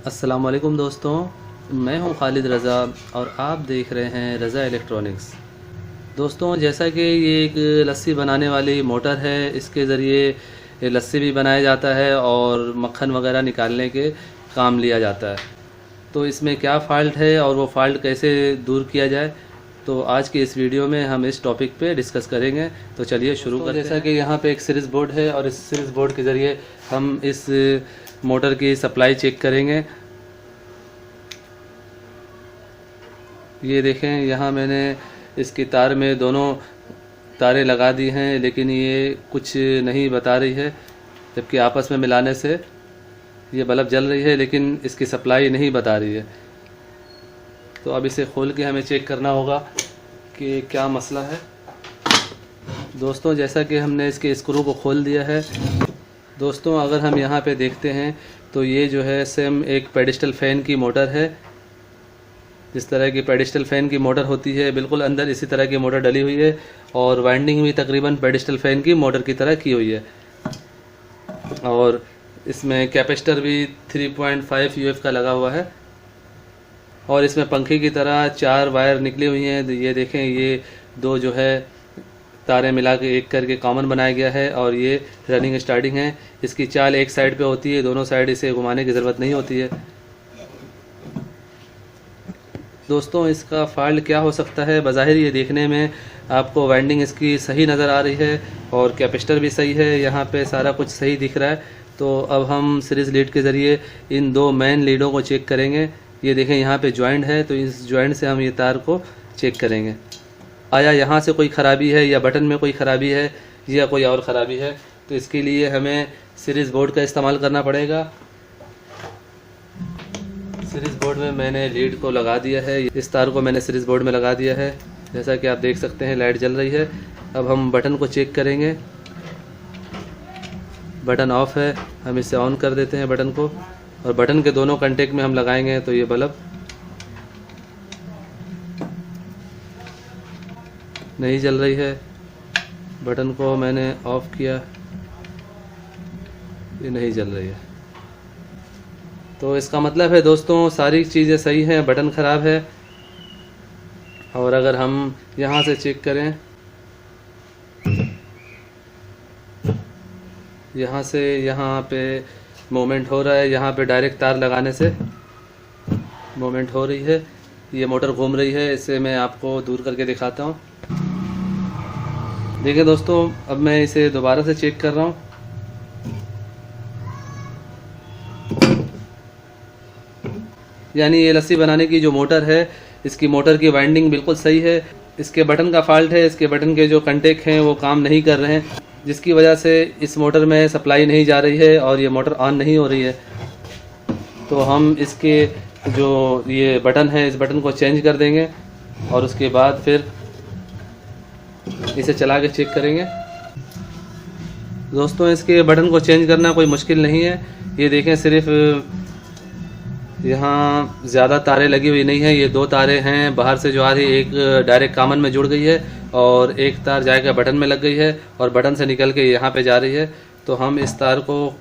अस्सलाम वालेकुम दोस्तों, मैं हूं खालिद रज़ा और आप देख रहे हैं रज़ा इलेक्ट्रॉनिक्स। दोस्तों, जैसा कि ये एक लस्सी बनाने वाली मोटर है, इसके ज़रिए लस्सी भी बनाया जाता है और मक्खन वगैरह निकालने के काम लिया जाता है। तो इसमें क्या फ़ाल्ट है और वो फ़ाल्ट कैसे दूर किया जाए, तो आज की इस वीडियो में हम इस टॉपिक पे डिस्कस करेंगे। तो चलिए शुरू करते हैं। जैसा कि यहाँ पे एक सीरीज़ बोर्ड है और इस सीरीज़ बोर्ड के ज़रिए हम इस मोटर की सप्लाई चेक करेंगे। ये देखें, यहाँ मैंने इसकी तार में दोनों तारें लगा दी हैं, लेकिन ये कुछ नहीं बता रही है, जबकि आपस में मिलाने से ये बल्ब जल रही है, लेकिन इसकी सप्लाई नहीं बता रही है। तो अब इसे खोल के हमें चेक करना होगा कि क्या मसला है। दोस्तों, जैसा कि हमने इसके स्क्रू को खोल दिया है, दोस्तों अगर हम यहाँ पे देखते हैं तो ये जो है सेम एक पेडिस्टल फ़ैन की मोटर है। जिस तरह की पेडिस्टल फ़ैन की मोटर होती है, बिल्कुल अंदर इसी तरह की मोटर डली हुई है और वाइंडिंग भी तकरीबन पेडिस्टल फ़ैन की मोटर की तरह की हुई है। और इसमें कैपेसिटर भी 3.5 UF का लगा हुआ है और इसमें पंखे की तरह 4 वायर निकली हुई हैं। ये देखें, ये दो जो है तारें मिला के एक करके कॉमन बनाया गया है और ये रनिंग स्टार्टिंग है। इसकी चाल एक साइड पे होती है, दोनों साइड इसे घुमाने की ज़रूरत नहीं होती है। दोस्तों, इसका फ़ाल्ट क्या हो सकता है? बज़ाहिर ये देखने में आपको वाइंडिंग इसकी सही नज़र आ रही है और कैपेसिटर भी सही है, यहाँ पे सारा कुछ सही दिख रहा है। तो अब हम सीरीज़ लीड के ज़रिए इन दो मेन लीडों को चेक करेंगे। ये देखें, यहाँ पे जॉइंट है, तो इस जॉइंट से हम ये तार को चेक करेंगे। आया यहाँ से कोई ख़राबी है या बटन में कोई ख़राबी है या कोई और ख़राबी है, तो इसके लिए हमें सीरीज़ बोर्ड का इस्तेमाल करना पड़ेगा। सीरीज़ बोर्ड में मैंने लीड को लगा दिया है, इस तार को मैंने सीरीज़ बोर्ड में लगा दिया है। जैसा कि आप देख सकते हैं, लाइट जल रही है। अब हम बटन को चेक करेंगे। बटन ऑफ है, हम इसे ऑन कर देते हैं बटन को, और बटन के दोनों कंटेक्ट में हम लगाएंगे तो ये बल्ब नहीं जल रही है। बटन को मैंने ऑफ किया, ये नहीं जल रही है। तो इसका मतलब है दोस्तों, सारी चीज़ें सही हैं, बटन ख़राब है। और अगर हम यहाँ से चेक करें, यहाँ से यहाँ पे मूवमेंट हो रहा है, यहाँ पे डायरेक्ट तार लगाने से मूवमेंट हो रही है। ये मोटर घूम रही है, इसे मैं आपको दूर करके दिखाता हूँ। देखिए दोस्तों, अब मैं इसे दोबारा से चेक कर रहा हूँ। यानी ये लस्सी बनाने की जो मोटर है, इसकी मोटर की वाइंडिंग बिल्कुल सही है। इसके बटन का फॉल्ट है, इसके बटन के जो कंटेक्ट हैं वो काम नहीं कर रहे हैं, जिसकी वजह से इस मोटर में सप्लाई नहीं जा रही है और ये मोटर ऑन नहीं हो रही है। तो हम इसके जो ये बटन है, इस बटन को चेंज कर देंगे और उसके बाद फिर इसे चला के चेक करेंगे। दोस्तों, इसके बटन को चेंज करना कोई मुश्किल नहीं है। ये देखें, सिर्फ यहाँ ज़्यादा तारें लगी हुई नहीं है। ये दो तारें हैं बाहर से जो आ रही है, एक डायरेक्ट कॉमन में जुड़ गई है और एक तार जाकर बटन में लग गई है और बटन से निकल के यहाँ पे जा रही है। तो हम इस तार को,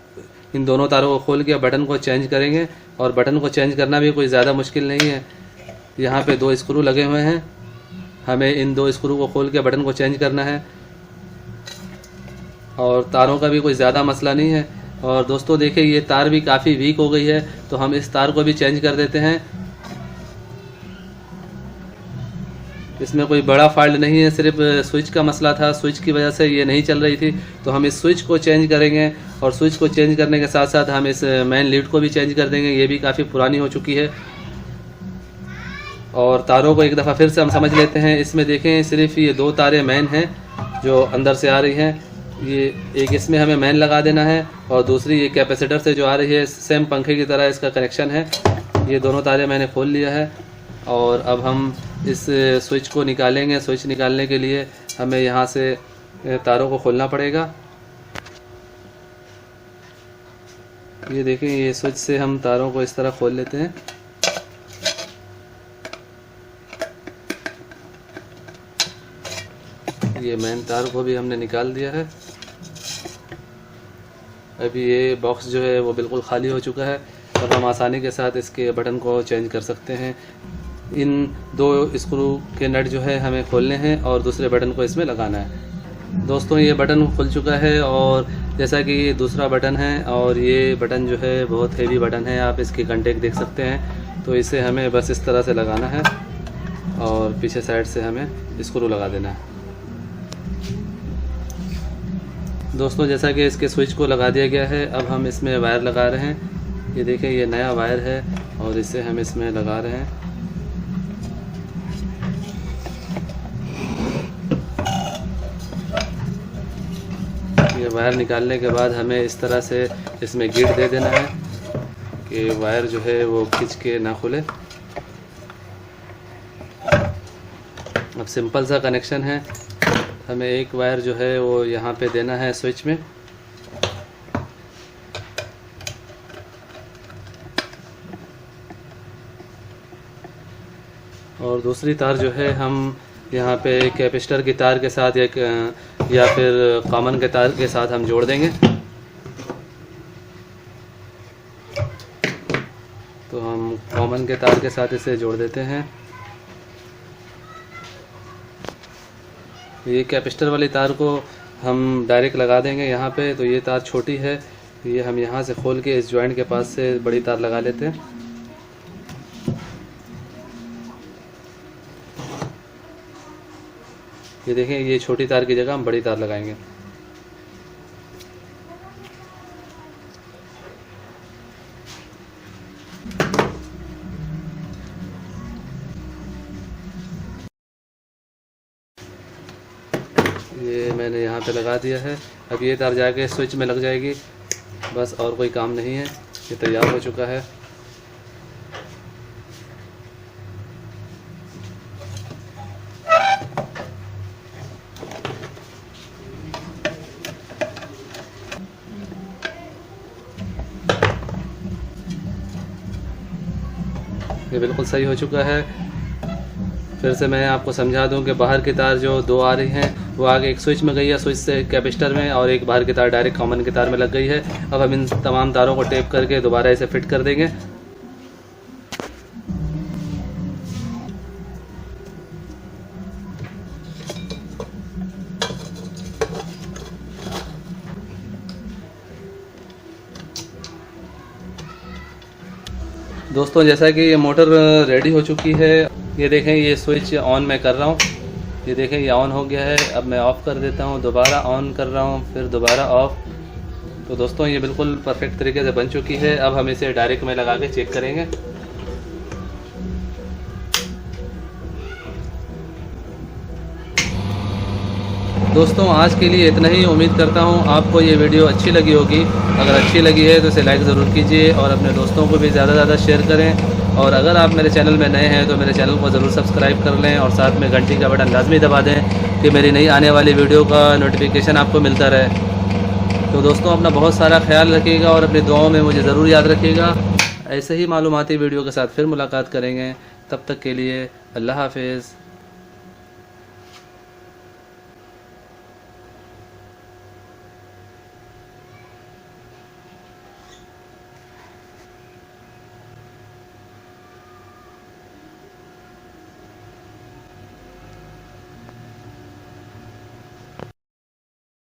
इन दोनों तारों को खोल के बटन को चेंज करेंगे और बटन को चेंज करना भी कोई ज़्यादा मुश्किल नहीं है। यहाँ पे 2 स्क्रू लगे हुए हैं, हमें इन 2 स्क्रू को खोल के बटन को चेंज करना है और तारों का भी कोई ज़्यादा मसला नहीं है। और दोस्तों देखिए, ये तार भी काफ़ी वीक हो गई है, तो हम इस तार को भी चेंज कर देते हैं। इसमें कोई बड़ा फॉल्ट नहीं है, सिर्फ स्विच का मसला था, स्विच की वजह से ये नहीं चल रही थी। तो हम इस स्विच को चेंज करेंगे और स्विच को चेंज करने के साथ साथ हम इस मेन लीड को भी चेंज कर देंगे। ये भी काफ़ी पुरानी हो चुकी है। और तारों को एक दफ़ा फिर से हम समझ लेते हैं। इसमें देखें, सिर्फ ये 2 तारें मेन हैं जो अंदर से आ रही हैं। ये एक इसमें हमें मेन लगा देना है और दूसरी ये कैपेसिटर से जो आ रही है, सेम पंखे की तरह इसका कनेक्शन है। ये दोनों तारें मैंने खोल लिया है और अब हम इस स्विच को निकालेंगे। स्विच निकालने के लिए हमें यहाँ से तारों को खोलना पड़ेगा। ये देखें, ये स्विच से हम तारों को इस तरह खोल लेते हैं। ये मेन तार को भी हमने निकाल दिया है। अभी ये बॉक्स जो है वो बिल्कुल खाली हो चुका है। और हम आसानी के साथ इसके बटन को चेंज कर सकते हैं। इन 2 स्क्रू के नट जो है हमें खोलने हैं और दूसरे बटन को इसमें लगाना है। दोस्तों ये बटन खुल चुका है और जैसा कि ये दूसरा बटन है और ये बटन जो है बहुत हेवी बटन है, आप इसकी कंटेक्ट देख सकते हैं। तो इसे हमें बस इस तरह से लगाना है और पीछे साइड से हमें स्क्रू लगा देना है। दोस्तों जैसा कि इसके स्विच को लगा दिया गया है, अब हम इसमें वायर लगा रहे हैं। ये देखें ये नया वायर है और इसे हम इसमें लगा रहे हैं। ये वायर निकालने के बाद हमें इस तरह से इसमें गिट दे देना है कि वायर जो है वो खींच के ना खुले। अब सिंपल सा कनेक्शन है, हमें एक वायर जो है वो यहाँ पे देना है स्विच में, और दूसरी तार जो है हम यहाँ पे कैपेसिटर की तार के साथ या फिर कॉमन के तार के साथ हम जोड़ देंगे। तो हम कॉमन के तार के साथ इसे जोड़ देते हैं। ये कैपेसिटर वाली तार को हम डायरेक्ट लगा देंगे यहाँ पे। तो ये तार छोटी है, ये हम यहाँ से खोल के इस जॉइंट के पास से बड़ी तार लगा लेते हैं। ये देखें ये छोटी तार की जगह हम बड़ी तार लगाएंगे। ये मैंने यहाँ पे लगा दिया है। अब ये तार जाके स्विच में लग जाएगी, बस और कोई काम नहीं है। ये तैयार हो चुका है। ये बिल्कुल सही हो चुका है। फिर से मैं आपको समझा दूं कि बाहर की तार जो 2 आ रही हैं वो आगे एक स्विच में गई है, स्विच से कैपेसिटर में, और एक बाहर की तार डायरेक्ट कॉमन की तार में लग गई है। अब हम इन तमाम तारों को टेप करके दोबारा इसे फिट कर देंगे। दोस्तों जैसा कि ये मोटर रेडी हो चुकी है, ये देखें ये स्विच ऑन मैं कर रहा हूँ। ये देखें ये ऑन हो गया है। अब मैं ऑफ़ कर देता हूँ, दोबारा ऑन कर रहा हूँ, फिर दोबारा ऑफ़। तो दोस्तों ये बिल्कुल परफेक्ट तरीके से बन चुकी है। अब हम इसे डायरेक्ट में लगा के चेक करेंगे। दोस्तों आज के लिए इतना ही। उम्मीद करता हूँ आपको ये वीडियो अच्छी लगी होगी। अगर अच्छी लगी है तो इसे लाइक ज़रूर कीजिए और अपने दोस्तों को भी ज़्यादा से ज़्यादा शेयर करें। और अगर आप मेरे चैनल में नए हैं तो मेरे चैनल को ज़रूर सब्सक्राइब कर लें और साथ में घंटी का बटन लाजमी दबा दें कि मेरी नई आने वाली वीडियो का नोटिफिकेशन आपको मिलता रहे। तो दोस्तों अपना बहुत सारा ख्याल रखिएगा और अपनी दुआओं में मुझे ज़रूर याद रखिएगा। ऐसे ही मालूमाती वीडियो के साथ फिर मुलाकात करेंगे। तब तक के लिए अल्लाह हाफिज़।